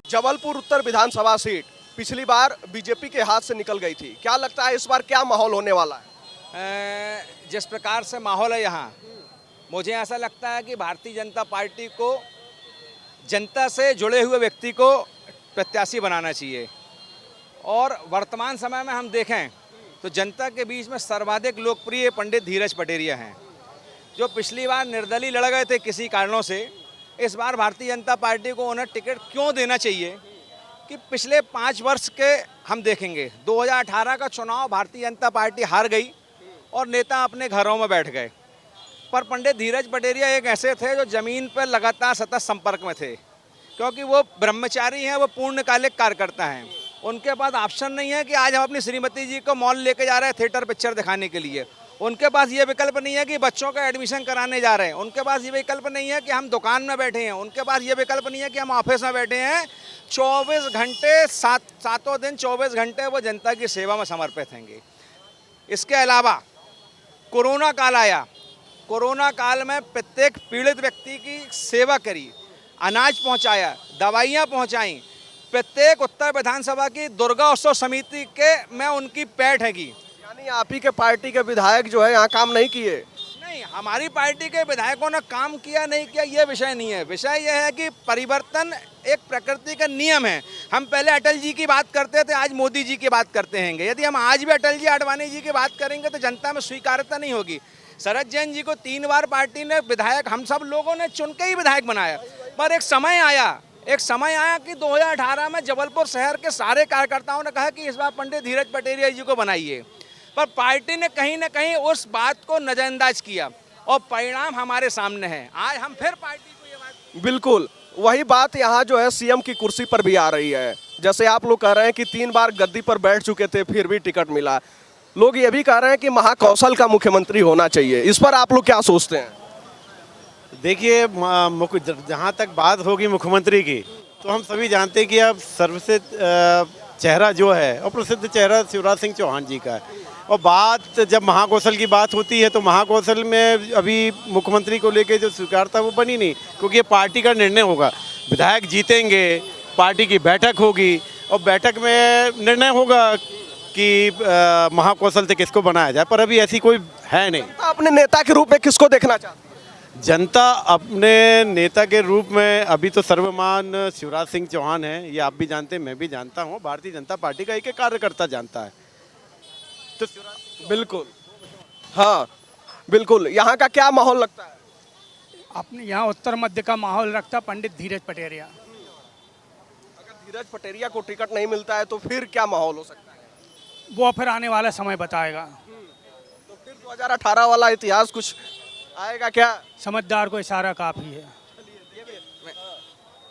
जबलपुर उत्तर विधानसभा seat पिछली बार BJP के हाथ से निकल गई थी, क्या लगता है इस बार क्या माहौल होने वाला है? जिस प्रकार से माहौल है यहाँ, मुझे ऐसा लगता है कि भारतीय जनता पार्टी को जनता से जुड़े हुए व्यक्ति को प्रत्याशी बनाना चाहिए। और वर्तमान समय में हम देखें तो जनता के बीच में सर्वाधिक लोकप्रिय पंडित धीरज पटेरिया हैं, जो पिछली बार निर्दलीय लड़ गए थे किसी कारणों से। इस बार भारतीय जनता पार्टी को उन्हें टिकट क्यों देना चाहिए कि पिछले 5 वर्ष के हम देखेंगे, 2018 का चुनाव भारतीय जनता पार्टी हार गई और नेता अपने घरों में बैठ गए, पर पंडित धीरज पटेरिया एक ऐसे थे जो ज़मीन पर लगातार सतत संपर्क में थे, क्योंकि वो ब्रह्मचारी हैं, वो पूर्णकालिक कार्यकर्ता हैं। उनके पास ऑप्शन नहीं है कि आज हम अपनी श्रीमती जी को मॉल लेके जा रहे हैं थिएटर पिक्चर दिखाने के लिए। उनके पास ये विकल्प नहीं है कि बच्चों का एडमिशन कराने जा रहे हैं। उनके पास ये विकल्प नहीं है कि हम दुकान में बैठे हैं। उनके पास ये विकल्प नहीं है कि हम ऑफिस में बैठे हैं। 24 घंटे सातों दिन 24 घंटे वो जनता की सेवा में समर्पित हैंगे। इसके अलावा कोरोना काल आया, कोरोना काल में प्रत्येक पीड़ित व्यक्ति की सेवा करी, अनाज पहुंचाया, दवाइयां पहुंचाई। प्रत्येक उत्तर विधानसभा की दुर्गा उत्सव समिति के में उनकी पैठ हैगी। यानी आप ही के पार्टी के विधायक जो है यहाँ काम नहीं किए? नहीं, हमारी पार्टी के विधायकों ने काम किया नहीं किया ये विषय नहीं है। विषय यह है कि परिवर्तन एक प्रकृति का नियम है। हम पहले अटल जी की बात करते थे, आज मोदी जी की बात करते हैं। यदि हम आज भी अटल जी आडवाणी जी की बात करेंगे तो जनता में स्वीकार्यता नहीं होगी। शरद जैन जी को 3 बार पार्टी ने विधायक, हम सब लोगों ने चुन के ही विधायक बनाया, पर एक समय आया कि 2018 में जबलपुर शहर के सारे कार्यकर्ताओं ने कहा कि इस बार पंडित धीरज पटेरिया जी को बनाइए, पर पार्टी ने कहीं ना कहीं उस बात को नजरअंदाज किया और परिणाम हमारे सामने है। आज हम फिर पार्टी को ये बात, बिल्कुल वही बात यहाँ जो है सीएम की कुर्सी पर भी आ रही है। जैसे आप लोग कह रहे हैं कि 3 बार गद्दी पर बैठ चुके थे फिर भी टिकट मिला, लोग ये भी कह रहे हैं कि महाकौशल का मुख्यमंत्री होना चाहिए। इस पर आप लोग क्या सोचते हैं? देखिए, जहाँ तक बात होगी मुख्यमंत्री की, तो हम सभी जानते हैं कि अब सर्वश्रेष्ठ चेहरा जो है और प्रसिद्ध चेहरा शिवराज सिंह चौहान जी का है। और बात जब महाकौशल की बात होती है तो महाकौशल में अभी मुख्यमंत्री को लेके जो स्वीकारता वो बनी नहीं, क्योंकि ये पार्टी का निर्णय होगा। विधायक जीतेंगे, पार्टी की बैठक होगी और बैठक में निर्णय होगा कि महाकौशल से किसको बनाया जाए, पर अभी ऐसी कोई है नहीं। तो अपने नेता के रूप में किसको देखना चाहते हैं? जनता अपने नेता के रूप में अभी तो सर्वमान शिवराज सिंह चौहान है, ये आप भी जानते हैं, मैं भी जानता हूँ, भारतीय जनता पार्टी का एक एक कार्यकर्ता जानता है। तो बिल्कुल, हाँ बिल्कुल। यहाँ का क्या माहौल लगता है? अपने यहाँ उत्तर मध्य का माहौल रखता पंडित धीरज पटेरिया। अगर धीरज पटेरिया को टिकट नहीं मिलता है तो फिर क्या माहौल हो सकता है? वो फिर आने वाला समय बताएगा। तो फिर 2018 वाला इतिहास कुछ आएगा क्या? समझदार को इशारा काफ़ी है।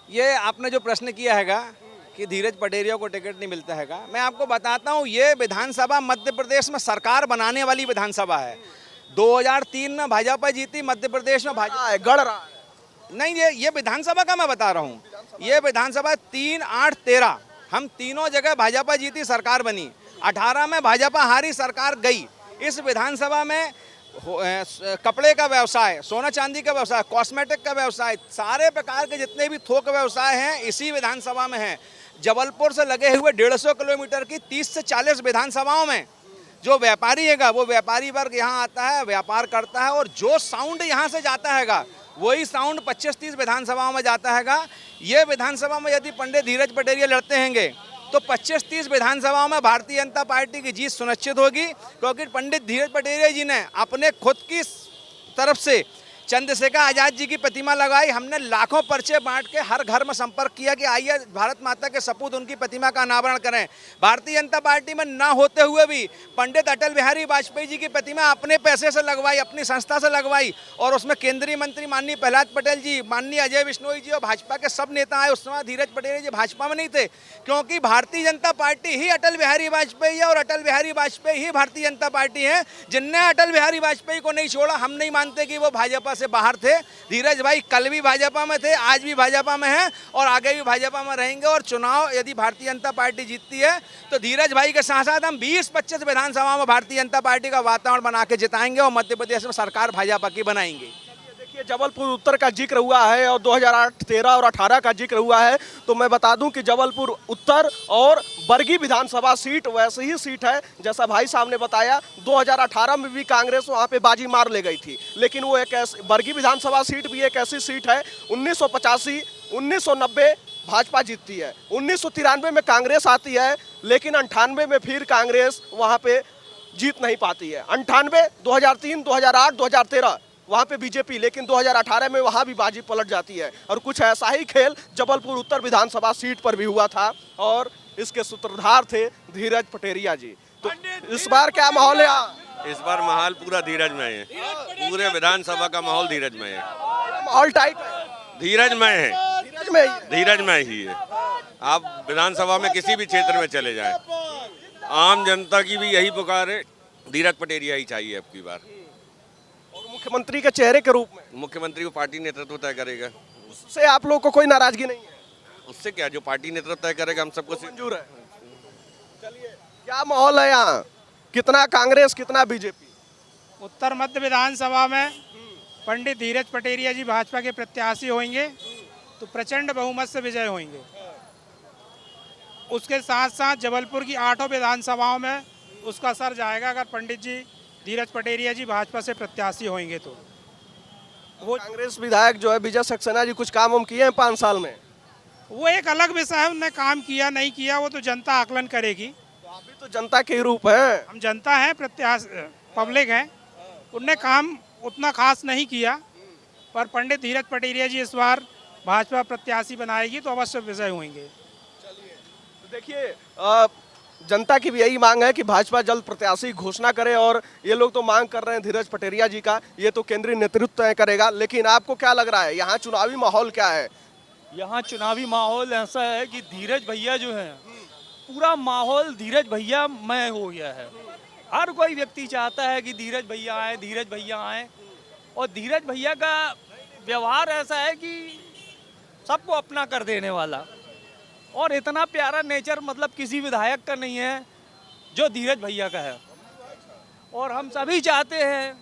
ये आपने जो प्रश्न किया हैगा कि धीरज पटेरिया को टिकट नहीं मिलता हैगा, मैं आपको बताता हूँ, ये विधानसभा मध्य प्रदेश में सरकार बनाने वाली विधानसभा है। 2003 में भाजपा जीती, मध्य प्रदेश में भाजपा गढ़ रहा है। नहीं, ये विधानसभा का मैं बता रहा हूँ। ये विधानसभा 3, 8, 13 हम तीनों जगह भाजपा जीती, सरकार बनी। 18 में भाजपा हारी, सरकार गई। इस विधानसभा में कपड़े का व्यवसाय, सोना चांदी का व्यवसाय, कॉस्मेटिक का व्यवसाय, सारे प्रकार के जितने भी थोक व्यवसाय हैं इसी विधानसभा में हैं। जबलपुर से लगे हुए 150 किलोमीटर की 30 से 40 विधानसभाओं में जो व्यापारी हैगा, वो व्यापारी वर्ग यहाँ आता है, व्यापार करता है, और जो साउंड यहाँ से जाता हैगा वही साउंड 25-30 विधानसभाओं में जाता हैगा। ये विधानसभा में यदि पंडित धीरज पटेरिया लड़ते हैंगे तो 25-30 विधानसभाओं में भारतीय जनता पार्टी की जीत सुनिश्चित होगी, क्योंकि पंडित धीरज पटेरिया जी ने अपने खुद की तरफ से चंद्रशेखर आज़ाद जी की प्रतिमा लगाई। हमने लाखों पर्चे बांट के हर घर में संपर्क किया कि आइए भारत माता के सपूत उनकी प्रतिमा का अनावरण करें। भारतीय जनता पार्टी में ना होते हुए भी पंडित अटल बिहारी वाजपेयी जी की प्रतिमा अपने पैसे से लगवाई, अपनी संस्था से लगवाई, और उसमें केंद्रीय मंत्री माननीय प्रहलाद पटेल जी, माननीय अजय बिश्नोई जी और भाजपा के सब नेता आए। उस समय धीरज पटेरिया जी भाजपा में नहीं थे, क्योंकि भारतीय जनता पार्टी ही अटल बिहारी वाजपेयी है और अटल बिहारी वाजपेयी ही भारतीय जनता पार्टी है। जिनने अटल बिहारी वाजपेयी को नहीं छोड़ा, हम नहीं मानते कि वो भाजपा से बाहर थे। धीरज भाई कल भी भाजपा में थे, आज भी भाजपा में हैं और आगे भी भाजपा में रहेंगे। और चुनाव यदि भारतीय जनता पार्टी जीतती है तो धीरज भाई के साथ साथ हम 20-25 विधानसभाओं में भारतीय जनता पार्टी का वातावरण बना के जिताएंगे और मध्य प्रदेश में सरकार भाजपा की बनाएंगे। देखिए जबलपुर उत्तर का जिक्र हुआ है और 2008, 13 और 18 का जिक्र हुआ है, तो मैं बता दूं कि जबलपुर उत्तर और बरगी विधानसभा सीट वैसे ही सीट है जैसा भाई साहब ने बताया। 2018 में भी कांग्रेस वहां पे बाजी मार ले गई थी, लेकिन वो एक बरगी विधानसभा सीट भी एक ऐसी सीट है 1985, 1990 भाजपा जीतती है, 1993 में कांग्रेस आती है, लेकिन 98 में फिर कांग्रेस वहां पे जीत नहीं पाती है। 98, 2003, 2008, 2013 वहाँ पे बीजेपी, लेकिन 2018 में वहाँ भी बाजी पलट जाती है। और कुछ ऐसा ही खेल जबलपुर उत्तर विधानसभा सीट पर भी हुआ था और इसके सूत्रधार थे धीरज पटेरिया जी। तो इस बार क्या माहौल है यहाँ? इस बार माहौल पूरा धीरजमय है, पूरे विधानसभा का माहौल धीरजमय है, माहौल टाइट है, धीरजमय है, धीरज में ही है। धीरजमय ही है। आप विधानसभा में किसी भी क्षेत्र में चले जाएं, आम जनता की भी यही पुकार है, धीरज पटेरिया ही चाहिए अब की बार। और मुख्यमंत्री के चेहरे के रूप में मुख्यमंत्री को पार्टी नेतृत्व तय करेगा, उससे आप लोग को कोई नाराजगी नहीं है? उससे क्या, जो पार्टी नेतृत्व तय करेगा हम सबको मंजूर है। चलिए, क्या माहौल है यहाँ? कितना कांग्रेस, कितना बीजेपी? उत्तर मध्य विधानसभा में पंडित धीरज पटेरिया जी भाजपा के प्रत्याशी होंगे तो प्रचंड बहुमत से विजय होंगे। उसके साथ साथ जबलपुर की 8 विधानसभाओं में उसका असर जाएगा अगर पंडित जी धीरज पटेरिया जी भाजपा से प्रत्याशी होंगे तो। वो कांग्रेस विधायक जो है विजय सक्सेना जी कुछ काम हम किए हैं 5 साल में? वो एक अलग विषय है, उनने काम किया नहीं किया वो तो जनता आकलन करेगी। तो आप भी तो जनता के ही रूप हैं। हम जनता हैं, प्रत्याशी पब्लिक हैं, उनने काम उतना खास नहीं किया, पर पंडित धीरज पटेरिया जी इस बार भाजपा प्रत्याशी बनाएगी तो अवश्य विजय होंगे। तो देखिए जनता की भी यही मांग है कि भाजपा जल्द प्रत्याशी घोषणा करे और ये लोग तो मांग कर रहे हैं धीरज पटेरिया जी का, ये तो केंद्रीय नेतृत्व तय करेगा। लेकिन आपको क्या लग रहा है यहाँ चुनावी माहौल क्या है? यहाँ चुनावी माहौल ऐसा है कि धीरज भैया जो है, पूरा माहौल धीरज भैया मय हो गया है। हर कोई व्यक्ति चाहता है कि धीरज भैया आए, धीरज भैया आए, और धीरज भैया का व्यवहार ऐसा है कि सबको अपना कर देने वाला, और इतना प्यारा नेचर मतलब किसी विधायक का नहीं है जो धीरज भैया का है। और हम सभी चाहते हैं,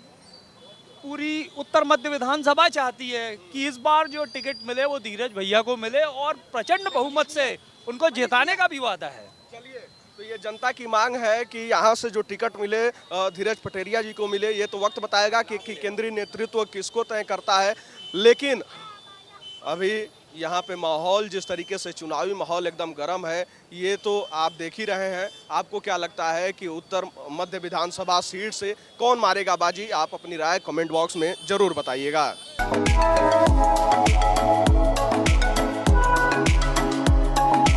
पूरी उत्तर मध्य विधानसभा चाहती है कि इस बार जो टिकट मिले वो धीरज भैया को मिले और प्रचंड बहुमत से उनको जिताने का भी वादा है। चलिए, तो ये जनता की मांग है कि यहाँ से जो टिकट मिले धीरज पटेरिया जी को मिले। ये तो वक्त बताएगा कि केंद्रीय नेतृत्व किसको तय करता है, लेकिन अभी यहाँ पे माहौल जिस तरीके से चुनावी माहौल एकदम गर्म है, ये तो आप देख ही रहे हैं। आपको क्या लगता है कि उत्तर मध्य विधानसभा सीट से कौन मारेगा बाजी? आप अपनी राय कमेंट बॉक्स में जरूर बताइएगा।